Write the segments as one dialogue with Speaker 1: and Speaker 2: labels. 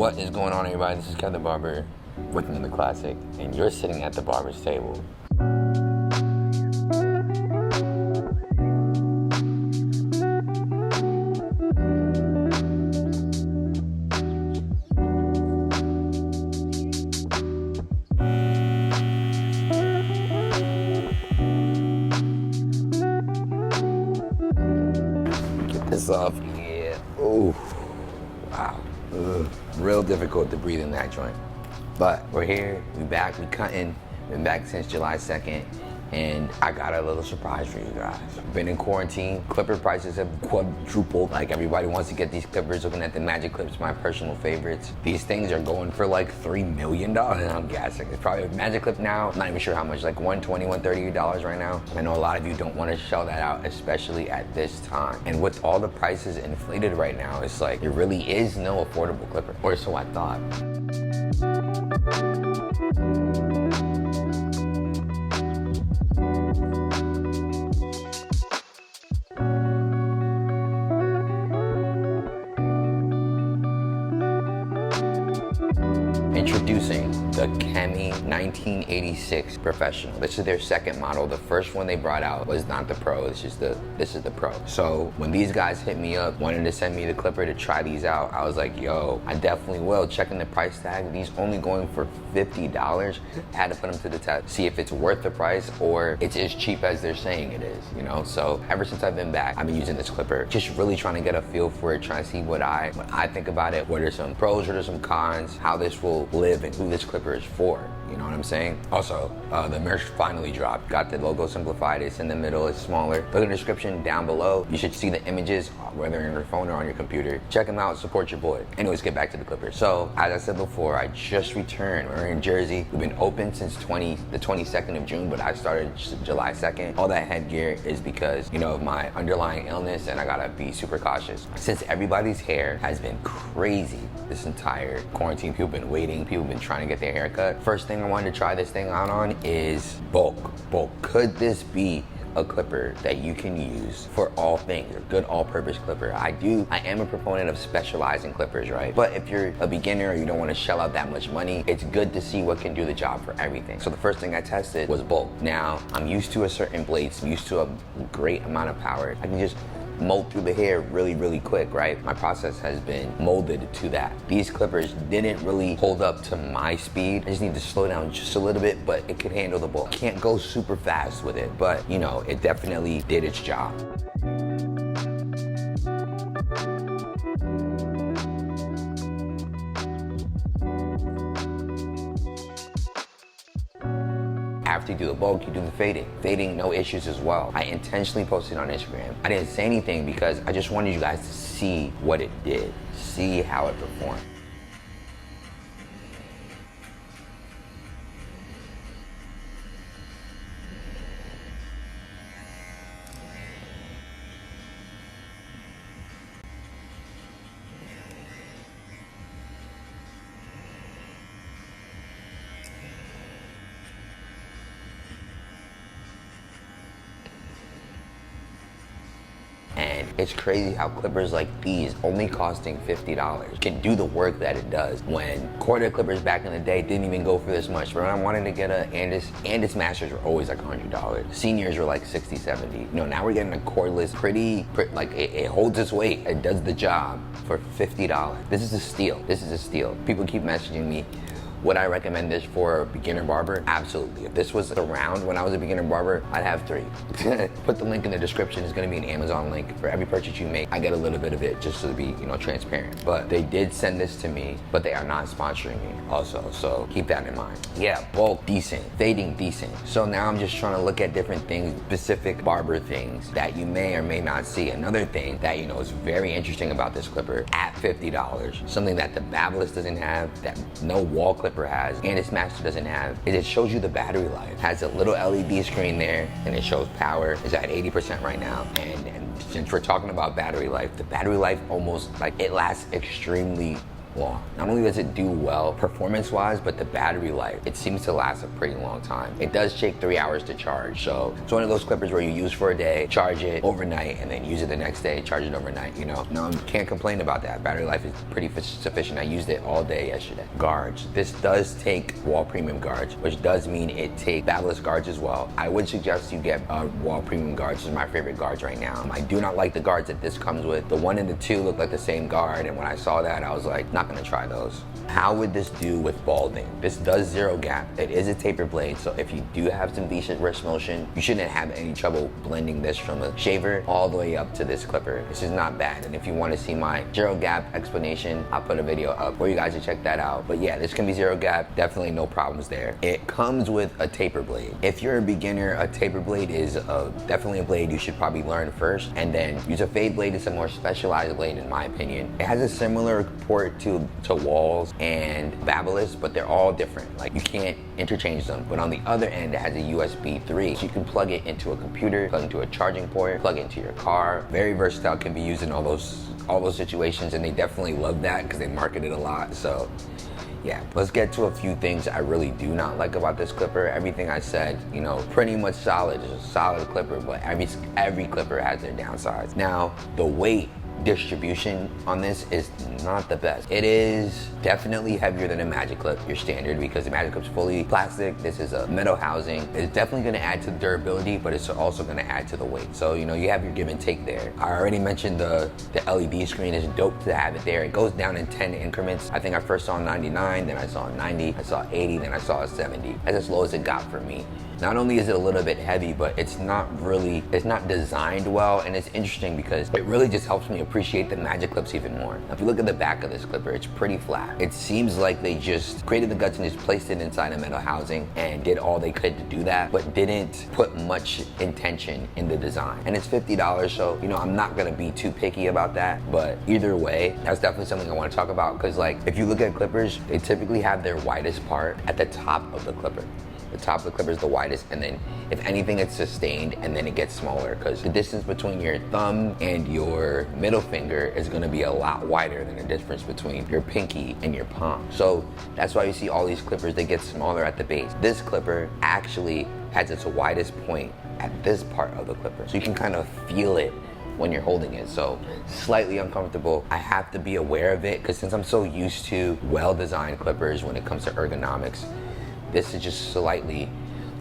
Speaker 1: What is going on, everybody? This is Kevin the Barber with another classic, and you're sitting at the barber's table. Get this off. Yeah. Ooh. Wow. Ugh. Real difficult to breathe in that joint. But we're here, we back, we cutting. Been back since July 2nd, and I got a little surprise for you guys. Been in quarantine, clipper prices have quadrupled. Like, everybody wants to get these clippers. Looking at the Magic Clips, my personal favorites. These things are going for like $3 million, I'm guessing. It's probably a Magic Clip now, I'm not even sure how much, like $120, $130 right now. I know a lot of you don't want to shell that out, especially at this time. And with all the prices inflated right now, it's like, there really is no affordable clipper, or so I thought. Introducing the Chemi 1986 Professional. This is their second model. The first one they brought out was not the Pro. This is the Pro. So when these guys hit me up, wanted to send me the clipper to try these out, I was like, yo, I definitely will. Checking the price tag, these only going for $50. I had to put them to the test, see if it's worth the price or it's as cheap as they're saying it is, you know? So ever since I've been back, I've been using this clipper, just really trying to get a feel for it, trying to see what I think about it. What are some pros, what are some cons, how this will live and who this clipper is for, you know what I'm saying? Also, the merch finally dropped. Got the logo simplified, it's in the middle, it's smaller. Look in the description down below. You should see the images, whether on your phone or on your computer. Check them out, support your boy. Anyways, get back to the clipper. So, as I said before, I just returned. We're in Jersey. We've been open since the 22nd of June, but I started July 2nd. All that headgear is because, you know, of my underlying illness, and I gotta be super cautious. Since everybody's hair has been crazy this entire quarantine, people have been waiting, people have been trying to get their hair cut. First thing I wanted to try this thing out on is bulk. Could this be a clipper that you can use for all things, a good all-purpose clipper? I am a proponent of specializing clippers, right? But if you're a beginner or you don't want to shell out that much money, it's good to see what can do the job for everything. So the first thing I tested was bulk. Now, I'm used to a certain blade, I'm used to a great amount of power. I can just mold through the hair really quick, right? My process has been molded to that. These clippers didn't really hold up to my speed. I just need to slow down just a little bit, but it could handle the bulk. Can't go super fast with it, but you know, it definitely did its job. After you do the bulk, you do the fading. Fading, no issues as well. I intentionally posted on Instagram. I didn't say anything because I just wanted you guys to see what it did, see how it performed. And it's crazy how clippers like these, only costing $50, can do the work that it does. When corded clippers back in the day didn't even go for this much. When I wanted to get a Andis Masters were always like $100. Seniors were like $60, $70. You know, now we're getting a cordless, pretty like it holds its weight. It does the job for $50. This is a steal. This is a steal. People keep messaging me, would I recommend this for a beginner barber? Absolutely. If this was around when I was a beginner barber, I'd have 3. Put the link in the description. It's gonna be an Amazon link. For every purchase you make, I get a little bit of it just to be, you know, transparent. But they did send this to me, but they are not sponsoring me also, so keep that in mind. Yeah, bulk, decent. Fading, decent. So now I'm just trying to look at different things, specific barber things that you may or may not see. Another thing that, you know, is very interesting about this clipper at $50, something that the Babyliss doesn't have, that no wall clipper has, and this Master doesn't have, is it shows you the battery life. It has a little LED screen there, and it shows power is at 80% right now. And since we're talking about battery life, the battery life almost, like, it lasts extremely long. Not only does it do well performance-wise, but the battery life, it seems to last a pretty long time. It does take 3 hours to charge, so it's one of those clippers where you use for a day, charge it overnight, and then use it the next day, charge it overnight, you know? No, can't complain about that. Battery life is pretty sufficient. I used it all day yesterday. Guards. This does take wall premium guards, which does mean it takes babless guards as well. I would suggest you get wall premium guards. This is my favorite guards right now. I do not like the guards that this comes with. The 1 and the 2 look like the same guard, and when I saw that, I was like, not gonna try those. How would this do with balding? This does zero gap. It is a taper blade, so if you do have some decent wrist motion, you shouldn't have any trouble blending this from a shaver all the way up to this clipper. This is not bad, and if you want to see my zero gap explanation, I'll put a video up for you guys to check that out. But yeah, this can be zero gap, definitely no problems there. It comes with a taper blade. If you're a beginner, a taper blade is definitely a blade you should probably learn first, and then use a fade blade. It's a more specialized blade in my opinion. It has a similar port to walls and babless, but they're all different. Like, you can't interchange them. But on the other end, it has a USB 3, so you can plug it into a computer, plug into a charging port, plug it into your car. Very versatile, can be used in all those situations, and they definitely love that because they market it a lot. So yeah, let's get to a few things I really do not like about this clipper. Everything I said, you know, pretty much solid. It's a solid clipper, but every clipper has their downsides. Now, the weight distribution on this is not the best. It is definitely heavier than a Magic Clip, your standard, because the Magic Clip's fully plastic. This is a metal housing. It's definitely gonna add to the durability, but it's also gonna add to the weight. So, you know, you have your give and take there. I already mentioned the LED screen is dope to have it there. It goes down in 10 increments. I think I first saw 99, then I saw 90, I saw 80, then I saw a 70. That's as low as it got for me. Not only is it a little bit heavy, but it's not designed well, and it's interesting because it really just helps me appreciate the Magic Clips even more. Now, if you look at the back of this clipper, it's pretty flat. It seems like they just created the guts and just placed it inside a metal housing and did all they could to do that, but didn't put much intention in the design. And it's $50, so, you know, I'm not gonna be too picky about that, but either way, that's definitely something I wanna talk about, because like, if you look at clippers, they typically have their widest part at the top of the clipper. The top of the clipper is the widest, and then if anything, it's sustained, and then it gets smaller, because the distance between your thumb and your middle finger is gonna be a lot wider than the difference between your pinky and your palm. So that's why you see all these clippers, they get smaller at the base. This clipper actually has its widest point at this part of the clipper. So you can kind of feel it when you're holding it. So slightly uncomfortable. I have to be aware of it, because since I'm so used to well-designed clippers when it comes to ergonomics, this is just slightly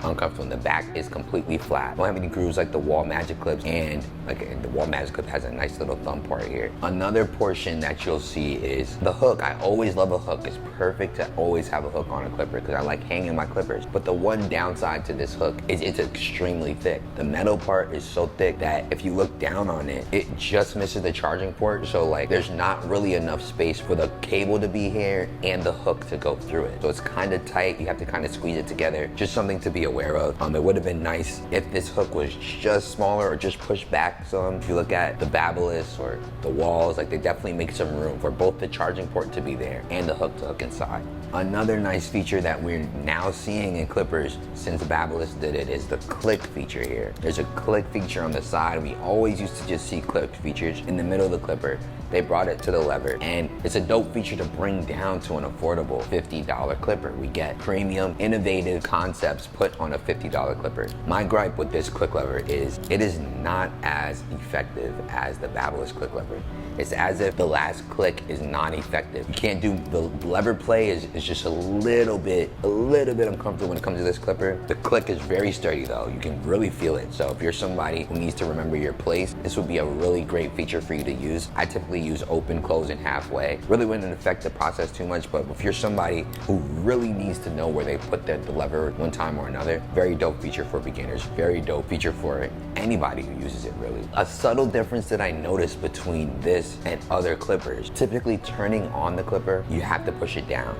Speaker 1: uncomfortable, and the back is completely flat. Don't have any grooves like the wall Magic Clips, and like the wall Magic Clip has a nice little thumb part here. Another portion that you'll see is the hook. I always love a hook. It's perfect to always have a hook on a clipper because I like hanging my clippers. But the one downside to this hook is it's extremely thick. The metal part is so thick that if you look down on it, it just misses the charging port. So like, there's not really enough space for the cable to be here and the hook to go through it. So it's kind of tight. You have to kind of squeeze it together. Just something to be aware of. It would have been nice if this hook was just smaller or just pushed back some. If you look at the babless or the walls, like, they definitely make some room for both the charging port to be there and the hook to hook inside. Another nice feature that we're now seeing in clippers since babless did it is the click feature here. There's a click feature on the side. We always used to just see click features in the middle of the clipper. They brought it to the lever, and it's a dope feature to bring down to an affordable $50 clipper. We get premium, innovative concepts put on a $50 clipper. My gripe with this click lever is it is not as effective as the babless click lever. It's as if the last click is non-effective. You can't do, the lever play is just a little bit uncomfortable when it comes to this clipper. The click is very sturdy though. You can really feel it. So if you're somebody who needs to remember your place, this would be a really great feature for you to use. I typically use open, close, and halfway. Really wouldn't affect the process too much, but if you're somebody who really needs to know where they put the lever one time or another, very dope feature for beginners. Very dope feature for anybody who uses it, really. A subtle difference that I noticed between this and other clippers, typically turning on the clipper, you have to push it down.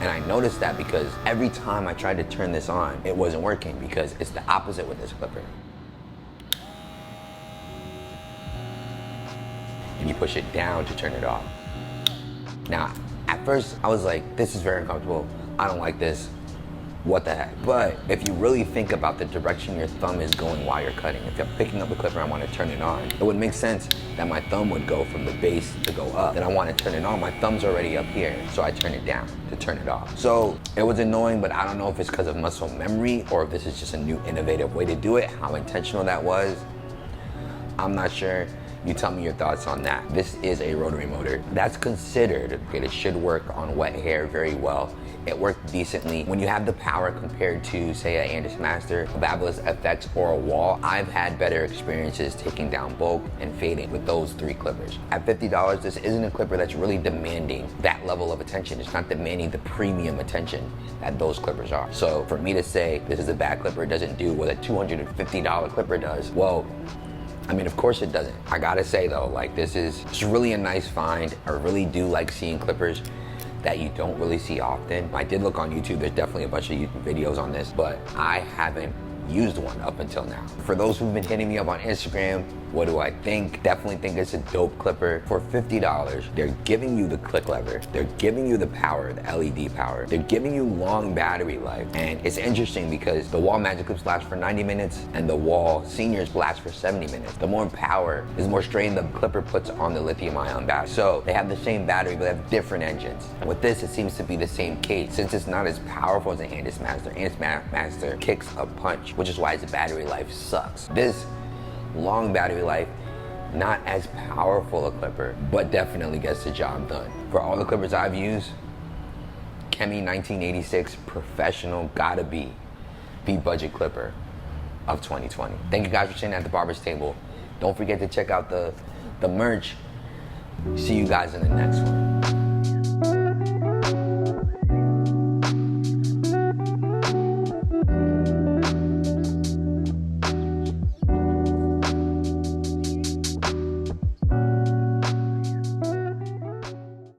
Speaker 1: And I noticed that because every time I tried to turn this on, it wasn't working, because it's the opposite with this clipper. And you push it down to turn it off. Now, at first I was like, this is very uncomfortable. I don't like this. what the heck? But if you really think about the direction your thumb is going while you're cutting, if you're picking up the clipper and I want to turn it on, it would make sense that my thumb would go from the base to go up. Then I want to turn it on, my thumb's already up here, so I turn it down to turn it off. So it was annoying, but I don't know if it's because of muscle memory or if this is just a new innovative way to do it, how intentional that was. I'm not sure. You tell me your thoughts on that. This is a rotary motor that's considered, okay, it should work on wet hair very well. It worked decently. When you have the power compared to, say, a Andis Master, a Babyliss FX, or a Wall, I've had better experiences taking down bulk and fading with those 3 clippers. At $50, this isn't a clipper that's really demanding that level of attention. It's not demanding the premium attention that those clippers are. So for me to say this is a bad clipper, doesn't do what a $250 clipper does, well, I mean, of course it doesn't. I gotta say though, like this is really a nice find. I really do like seeing clippers that you don't really see often. I did look on YouTube, there's definitely a bunch of YouTube videos on this, but I haven't used one up until now. For those who've been hitting me up on Instagram, what do I think? Definitely think it's a dope clipper. For $50, they're giving you the click lever, they're giving you the power, the LED power, they're giving you long battery life. And it's interesting because the Wall Magic Clips last for 90 minutes and the Wall Seniors last for 70 minutes. The more power, the more strain the clipper puts on the lithium ion battery. So they have the same battery, but they have different engines. And with this, it seems to be the same case. Since it's not as powerful as an Andis Master, Andis Master kicks a punch, which is why its battery life sucks. This long battery life, not as powerful a clipper, but definitely gets the job done. For all the clippers I've used, Chemi 1986 Professional gotta be the budget clipper of 2020. Thank you guys for sitting at the barber's table. Don't forget to check out the merch. See you guys in the next one.